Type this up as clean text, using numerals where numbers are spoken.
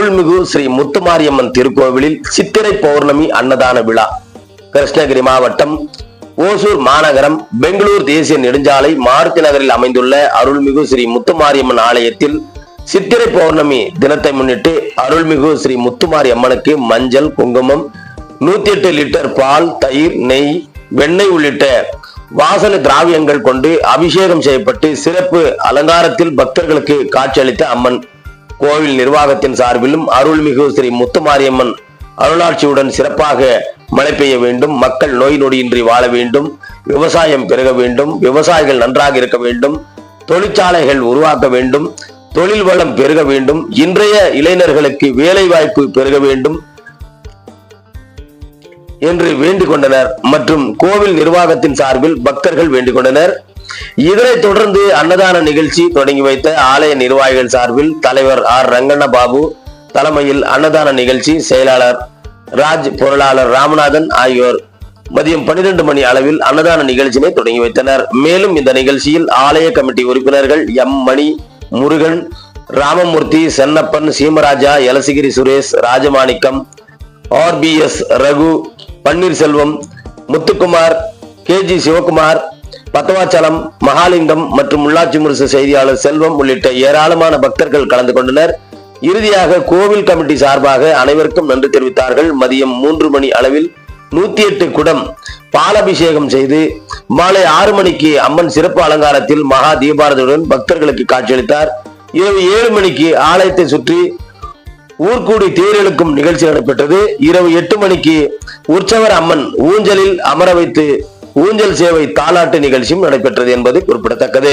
அருள்மிகு ஸ்ரீ முத்துமாரியம்மன் திருக்கோவிலில் சித்திரை பௌர்ணமி அன்னதான விழா. கிருஷ்ணகிரி மாவட்டம் ஓசூர் மாநகரம் பெங்களூர் தேசிய நெடுஞ்சாலை மாருதி நகரில் அமைந்துள்ள அருள்மிகு ஸ்ரீ முத்துமாரியம்மன் ஆலயத்தில் சித்திரை பௌர்ணமி தினத்தை முன்னிட்டு அருள்மிகு ஸ்ரீ முத்துமாரி அம்மனுக்கு மஞ்சள், குங்குமம், 108 லிட்டர் பால், தயிர், நெய், வெண்ணெய் உள்ளிட்ட வாசன திராவியங்கள் கொண்டு அபிஷேகம் செய்யப்பட்டு சிறப்பு அலங்காரத்தில் பக்தர்களுக்கு காட்சியளித்த அம்மன். கோவில் நிர்வாகத்தின் சார்பிலும் அருள்மிகு ஸ்ரீ முத்துமாரியம்மன் அருளாட்சியுடன் சிறப்பாக மழை பெய்ய வேண்டும், மக்கள் நோய் நொடியின்றி வாழ வேண்டும், விவசாயம் பெருக வேண்டும், விவசாயிகள் நன்றாக இருக்க வேண்டும், தொழிற்சாலைகள் உருவாக்க வேண்டும், தொழில் வளம் பெருக வேண்டும், இன்றைய இளைஞர்களுக்கு வேலை வாய்ப்பு பெருக வேண்டும் என்று வேண்டிக் கொண்டனர். மற்றும் கோவில் நிர்வாகத்தின் சார்பில் பக்தர்கள் வேண்டிக் கொண்டனர். இதனைத் தொடர்ந்து அன்னதான நிகழ்ச்சி தொடங்கி வைத்த ஆலய நிர்வாகிகள் சார்பில் தலைவர் ஆர் ரங்கண்ண பாபு தலைமையில் அன்னதான நிகழ்ச்சி, செயலாளர் ராஜ், பொருளாளர் ராமநாதன் ஆகியோர் மதியம் 12 மணி அளவில் அன்னதான நிகழ்ச்சியை தொடங்கி வைத்தனர். மேலும் இந்த நிகழ்ச்சியில் ஆலய கமிட்டி உறுப்பினர்கள் எம் மணி, முருகன், ராமமூர்த்தி, சென்னப்பன், சீமராஜா, எலசிகிரி சுரேஷ், ராஜமாணிக்கம், RBS ரகு, பன்னீர்செல்வம், முத்துக்குமார், KG சிவகுமார், பத்தவாச்சலம், மகாலிங்கம் மற்றும் உள்ளாட்சி முரசு செய்தியாளர் செல்வம் உள்ளிட்ட ஏராளமான பக்தர்கள் கலந்து கொண்டனர். இறுதியாக கோவில் கமிட்டி சார்பாக அனைவருக்கும் நன்றி தெரிவித்தார்கள். மதியம் 3 மணி அளவில் 108 குடம் பாலபிஷேகம் செய்து மாலை 6 மணிக்கு அம்மன் சிறப்பு அலங்காரத்தில் மகா தீபாரதியுடன் பக்தர்களுக்கு காட்சியளித்தார். இரவு 7 மணிக்கு ஆலயத்தை சுற்றி ஊர்கூடி தேரெழுக்கும் நிகழ்ச்சி நடைபெற்றது. இரவு 8 மணிக்கு உற்சவர் அம்மன் ஊஞ்சலில் அமர வைத்து ஊஞ்சல் சேவை தாலாட்டு நிகழ்ச்சியும் நடைபெற்றது என்பது குறிப்பிடத்தக்கது.